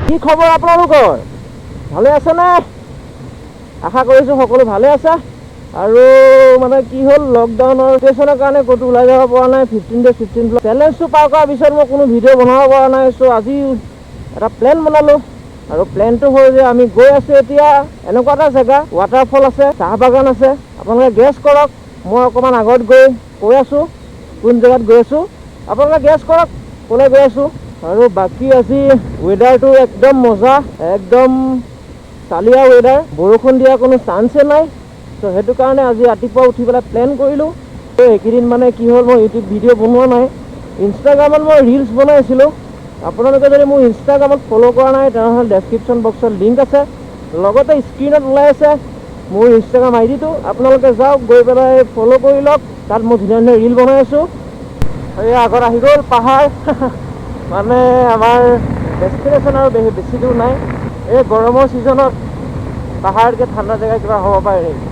কি খবৰ আপোনালোকৰ? ভালে আছে নে? আশা কৰিছোঁ সকলো ভালে আছে। আৰু মানে কি হ'ল, লকডাউনৰ চিটুৱেশ্যনৰ কাৰণে ক'তো ওলাই যাব পৰা নাই। 15 days 15 চেলেঞ্জটো পাৰ কৰাৰ পিছত মই কোনো ভিডিঅ' বনাব পৰা নাই। চ' আজি এটা প্লেন বনালোঁ আৰু প্লেনটো হ'ল যে আমি গৈ আছোঁ এতিয়া এনেকুৱা এটা জেগা, ৱাটাৰফল আছে, চাহ বাগান আছে। আপোনালোকে গেছ কৰক, মই অকণমান আগত গৈ কৈ আছোঁ কোন জেগাত গৈ আছোঁ। আপোনালোকে গেছ কৰক ক'লৈ গৈ আছোঁ। আৰু বাকী আজি ৱেডাৰটো একদম মজা, একদম চালিয়া ৱেডাৰ, বৰষুণ দিয়াৰ কোনো চান্সে নাই। চ' সেইটো কাৰণে আজি ৰাতিপুৱা উঠি পেলাই প্লেন কৰিলোঁ। এইকেইদিন মানে কি হ'ল, মই ইউটিউব ভিডিঅ' বনোৱা নাই। ইনষ্টাগ্ৰামত মই ৰিলছ বনাই আছিলোঁ। আপোনালোকে যদি মোৰ ইনষ্টাগ্ৰামত ফ'ল' কৰা নাই তেনেহ'লে ডেছক্ৰিপশ্যন বক্সত লিংক আছে, লগতে স্ক্ৰীণত ওলাই আছে মোৰ ইনষ্টাগ্ৰাম আইডিটো। আপোনালোকে যাওক, গৈ পেলাই ফ'ল' কৰি লওক। তাত মই ধুনীয়া ধুনীয়া ৰিল বনাই আছোঁ। এই আগত আহি গ'ল পাহাৰ। মানে আমাৰ ডেষ্টিনেশ্যন আৰু বেছি দূৰ নাই। এই গৰমৰ ছিজনত পাহাৰতকৈ ঠাণ্ডা জেগা কিবা হ'ব পাৰে নেকি?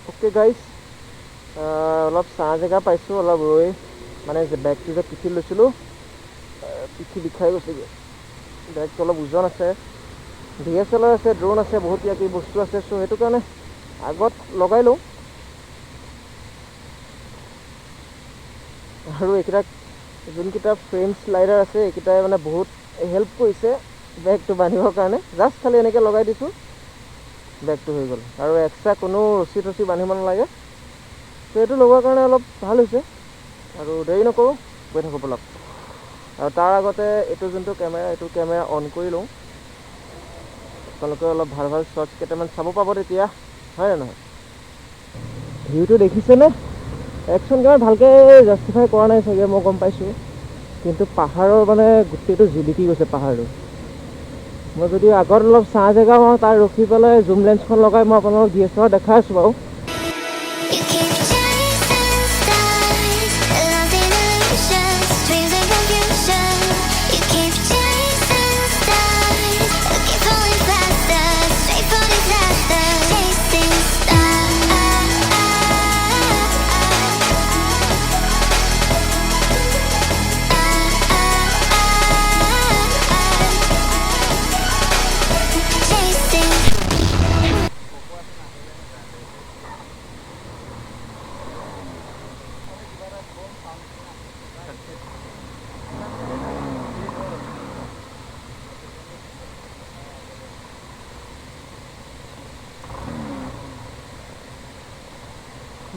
অ'কে গাইজ, অলপ ছাঁ জেগা পাইছোঁ, অলপ ৰৈ মানে বেগটো যে পিঠিত লৈছিলোঁ, পিঠি বিষাই গৈছেগৈ। বেগটো অলপ ওজন আছে, DSLR আছে, ড্ৰোন আছে, বহুত কিবা কিবি বস্তু আছে। চ' সেইটো কাৰণে আগত লগাই লওঁ। আৰু এইকেইটা যোনকেইটা ফ্ৰেম স্লাইডাৰ আছে, এইকেইটাই মানে বহুত হেল্প কৰিছে বেগটো বান্ধিবৰ কাৰণে। জাষ্ট খালি এনেকৈ লগাই দিছোঁ, বেগটো হৈ গ'ল। আৰু এক্সট্ৰা কোনো ৰছী তছী বান্ধিব নালাগে। ত' এইটো লগোৱাৰ কাৰণে অলপ ভাল হৈছে। আৰু দেৰি নকৰোঁ, গৈ থাকোঁ ব'লক। আৰু তাৰ আগতে এইটো যোনটো কেমেৰা, এইটো কেমেৰা অন কৰি লওঁ। আপোনালোকে অলপ ভাল ভাল শ্বৰ্টছ কেইটামান চাব পাব তেতিয়া, হয় নে নহয়? ভিউটো দেখিছেনে? একশ্যন কেমেৰা ভালকৈ জাষ্টিফাই কৰা নাই চাগে, মই গম পাইছোঁ। কিন্তু পাহাৰৰ মানে গোটেইটো জিলিকি গৈছে পাহাৰটো। মই যদি আগত অলপ ছাঁ জেগা পাওঁ, তাত ৰখি পেলাই জুম লেন্সখন লগাই মই আপোনালোকক DSLR দেখাই আছোঁ বাৰু।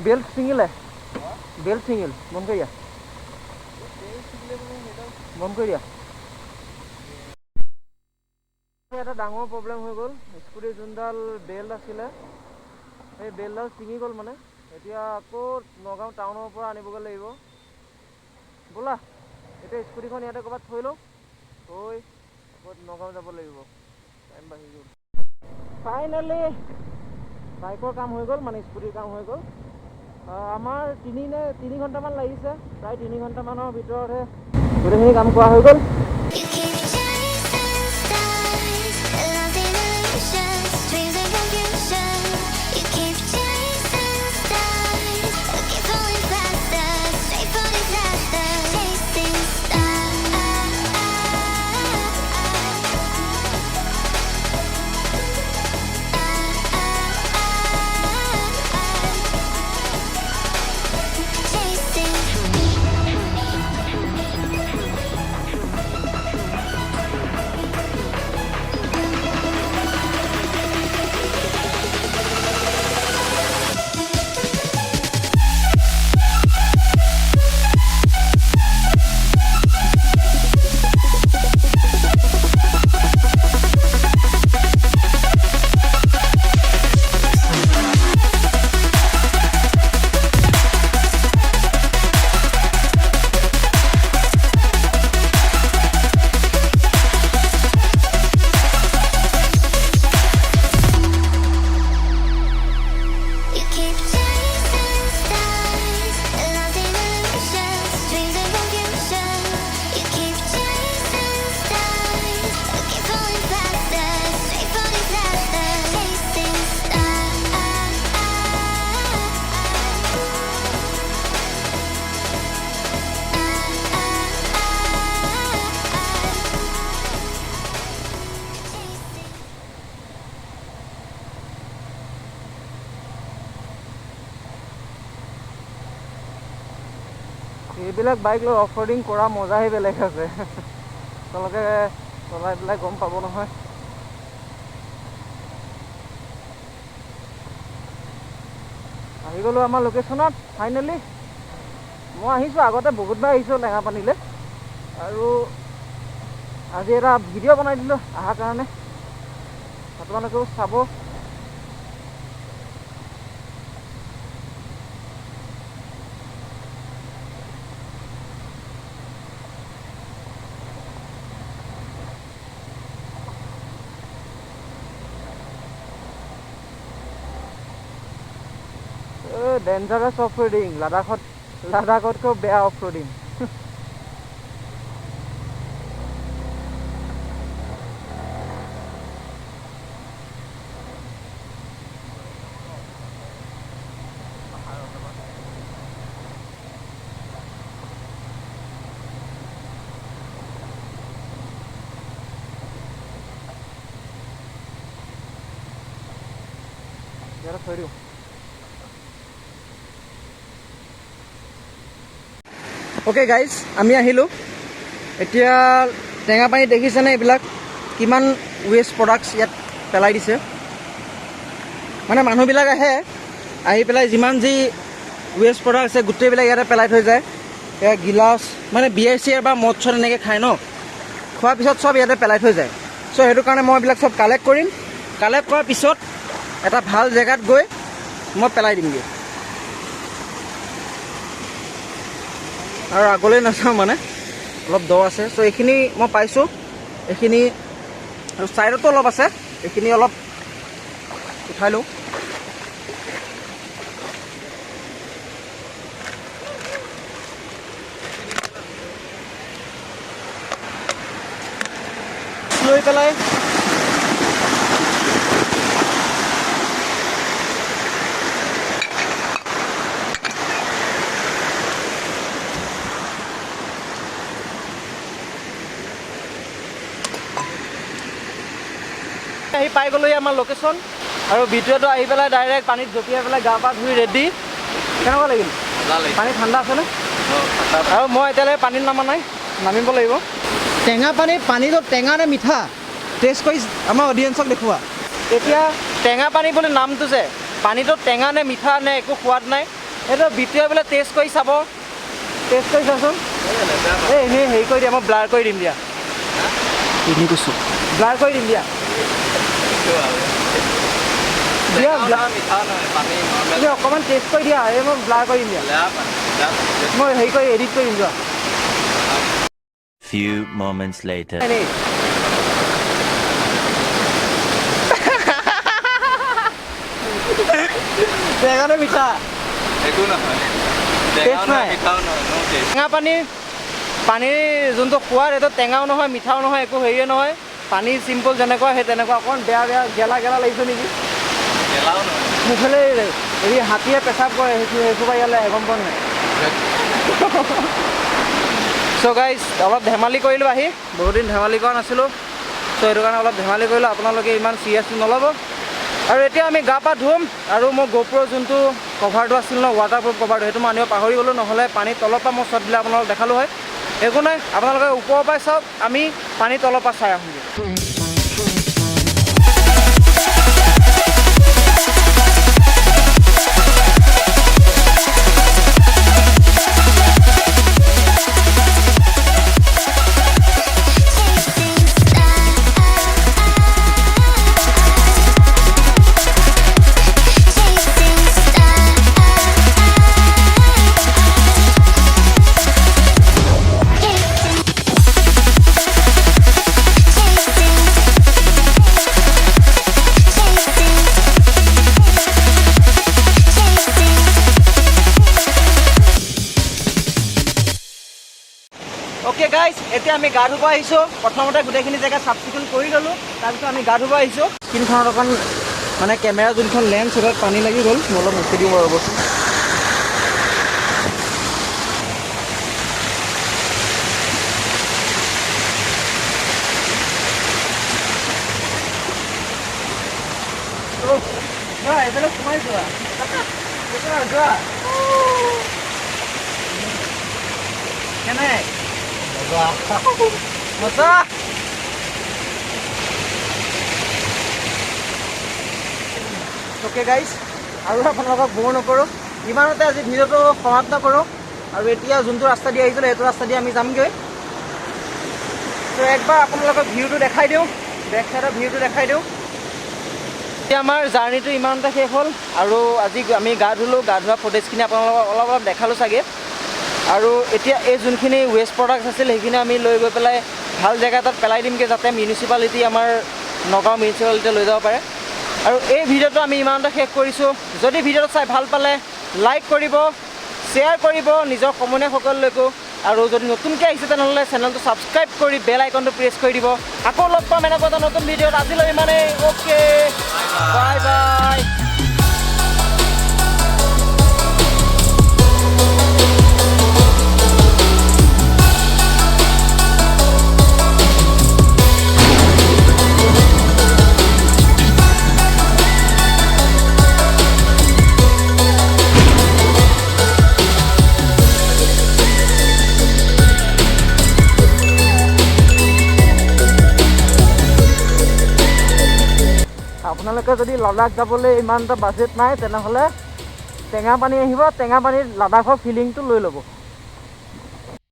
बेल्ट सिंगल है, बेल्ट सिंगल बंद कर दिया, बंद कर दिया। এটা ডাঙৰ প্ৰব্লেম হৈ গ'ল। স্কুটিৰ যোনডাল বেল্ট আছিলে, সেই বেল্টডাল ছিঙি গ'ল। মানে এতিয়া আকৌ নগাঁও টাউনৰ পৰা আনিবগৈ লাগিব। ব'লা এতিয়া স্কুটিখন ইয়াতে ক'ৰবাত থৈ লওঁ, থৈ আকৌ নগাঁও যাব লাগিব। টাইম বাঢ়ি গ'ল। ফাইনেলি বাইকৰ কাম হৈ গ'ল, মানে স্কুটিৰ কাম হৈ গ'ল। আমাৰ 3 ঘণ্টামান লাগিছে, প্ৰায় 3 ঘণ্টামানৰ ভিতৰতহে গোটেইখিনি কাম কৰা হৈ গ'ল। এইবিলাক বাইক লৈ অফ ৰ'ডিং কৰা মজাই বেলেগ আছে। তেওঁলোকে চলাই পেলাই গম পাব নহয়। আহি গ'লোঁ আমাৰ লোকেশ্যনত ফাইনেলি। মই আহিছোঁ, আগতে বহুতবাৰ আহিছোঁ টেঙাপানীলৈ, আৰু আজি এটা ভিডিঅ' বনাই দিলোঁ অহাৰ কাৰণে, আপোনালোকেও চাব। ডেঞ্জাৰাছ অফ ৰ'ডিং লাডাখতকৈ বেয়া অফ ৰ'ডিং। ইয়াতে থৈ দিওঁ। অ'কে গাইজ, আমি আহিলোঁ এতিয়া টেঙাপানী। দেখিছেনে এইবিলাক কিমান ৱেষ্ট প্ৰডাক্টছ ইয়াত পেলাই দিছে। মানে মানুহবিলাক আহি পেলাই যিমান যি ৱেষ্ট প্ৰডাক্ট আছে গোটেইবিলাক ইয়াতে পেলাই থৈ যায়। এয়া গিলাচ, মানে বিয়াৰ চিয়াৰ বা মদ চদ এনেকৈ খায় ন, খোৱাৰ পিছত চব ইয়াতে পেলাই থৈ যায়। চ' সেইটো কাৰণে মই এইবিলাক চব কালেক্ট কৰিম। কালেক্ট কৰাৰ পিছত এটা ভাল জেগাত গৈ মই পেলাই দিমগৈ। আৰু আগলৈ নাযাওঁ, মানে অলপ দ আছে। চ' এইখিনি মই পাইছোঁ, এইখিনি আৰু ছাইডতো অলপ আছে, এইখিনি অলপ উঠাই লওঁ। লৈ পেলাই আহি পাই গ'লোহি আমাৰ লোকেশ্যন। আৰু ভিডিঅ'টো আহি পেলাই ডাইৰেক্ট পানীত জঁপিয়াই পেলাই গা পা ধুই ৰেডি। কেনেকুৱা লাগিল? পানী ঠাণ্ডা আছেনে? আৰু মই এতিয়ালৈকে পানীত নামা নাই, নামিব লাগিব। টেঙা পানীটো টেঙা নে মিঠা টেষ্ট কৰি আমাৰ অডিয়েঞ্চক দেখুওৱা। এতিয়া টেঙা পানী বুলি নামটো যে, পানীটো টেঙা নে মিঠা নে একো সোৱাদ নাই, এইটো ভিডিঅ' বোলে টেষ্ট কৰি চাব। টেষ্ট কৰি চাচোন। এই এনেই হেৰি কৰি দিয়া, মই ব্লাৰ কৰি দিম দিয়া। এনেই কৈছোঁ, ব্লাৰ কৰি দিম দিয়া। অকণমান টেষ্ট কৰি দিয়া, এই মই ব্লাৰ কৰি দিম দিয়া। মই হেৰি কৰি এডিট কৰি দিম যোৱা। Few moments later. টেঙা মিঠা একো নহয়, টেঙা পানীৰ যোনটো সোৱাদ, এইটো টেঙাও নহয় মিঠাও নহয়, একো হেৰিয়ে নহয়। পানী চিম্পল যেনেকুৱা সেই তেনেকুৱা। অকণমান বেয়া গেলা লাগিছে নেকি? মোৰফালে হেৰি হাতীয়ে পেচাব কৰে, সেইসোপা ইয়ালৈ গম পোৱা নাই। চ' গাইজ, অলপ ধেমালি কৰিলোঁ আহি, বহুত দিন ধেমালি কৰা নাছিলোঁ। চ' সেইটো কাৰণে অলপ ধেমালি কৰিলোঁ, আপোনালোকে ইমান চিৰিয়াছলি নল'ব। আৰু এতিয়া আমি গা পা ধুম। আৰু মই GoPro যোনটো কভাৰটো আছিল ন, ৱাটাৰপ্ৰুফ কভাৰটো, সেইটো মই আনিব পাহৰি গ'লোঁ। নহ'লে পানীৰ তলৰ পৰা মই শ্বট দিলে আপোনালোকক দেখালোঁ হয়। একো নাই, আপোনালোকে ওপৰৰ পৰাই চাওক, আমি পানীৰ তলৰ পৰা চাই আহোঁগৈ। অ'কে গাইজ, এতিয়া আমি গা ধুব আহিছোঁ। প্ৰথমতে গোটেইখিনি জেগা চাফ চিকুণ কৰি ল'লোঁ, তাৰপিছত আমি গা ধুব আহিছোঁ। স্ক্ৰীণখনত অকণ মানে কেমেৰা যোনখন লেন্স, সেইটোত পানী লাগি গ'ল। মই অলপ মুচি দিওঁ বাৰু বস্তু। এইফালে সোমাই যোৱা যোৱা। কেনে মজা ওকে গাইজ আৰু আপোনালোকক বৰ নকৰোঁ ইমানতে আজি ভিডিঅ'টো সমাপ্ত কৰোঁ আৰু এতিয়া যোনটো ৰাস্তা দি আহিছিলোঁ সেইটো ৰাস্তা দি আমি যামগৈ তো একবাৰ আপোনালোকক ভিউটো দেখাই দিওঁ বেক চাইডৰ ভিউটো দেখাই দিওঁ এতিয়া আমাৰ জাৰ্ণিটো ইমানতে শেষ হ'ল আৰু আজি আমি গা ধুলোঁ গা ধোৱা ফুটেজখিনি আপোনালোকক অলপ অলপ দেখালোঁ চাগে আৰু এতিয়া এই যোনখিনি ৱেষ্ট প্ৰডাক্টছ আছিল সেইখিনি আমি লৈ গৈ পেলাই ভাল জেগা এটাত পেলাই দিমগৈ যাতে মিউনিচিপালিটি আমাৰ নগাঁও মিউনিচিপালিটিয়ে লৈ যাব পাৰে আৰু এই ভিডিঅ'টো আমি ইমানতে শেষ কৰিছোঁ যদি ভিডিঅ'টো চাই ভাল পালে লাইক কৰিব শ্বেয়াৰ কৰিব নিজৰ সমনীয়াসকললৈকো আৰু যদি নতুনকৈ আহিছে তেনেহ'লে চেনেলটো ছাবস্ক্ৰাইব কৰি বেল আইকনটো প্ৰেছ কৰি দিব আকৌ লগ পাম এনেকুৱা এটা নতুন ভিডিঅ'ত আজিলৈ ইমানেই অ'কে বাই বাই আপোনালোকে যদি লাডাখ যাবলৈ ইমান এটা বাজেট নাই তেনেহ'লে টেঙাপানী আহিব টেঙাপানীত লাডাখৰ ফিলিংটো লৈ ল'ব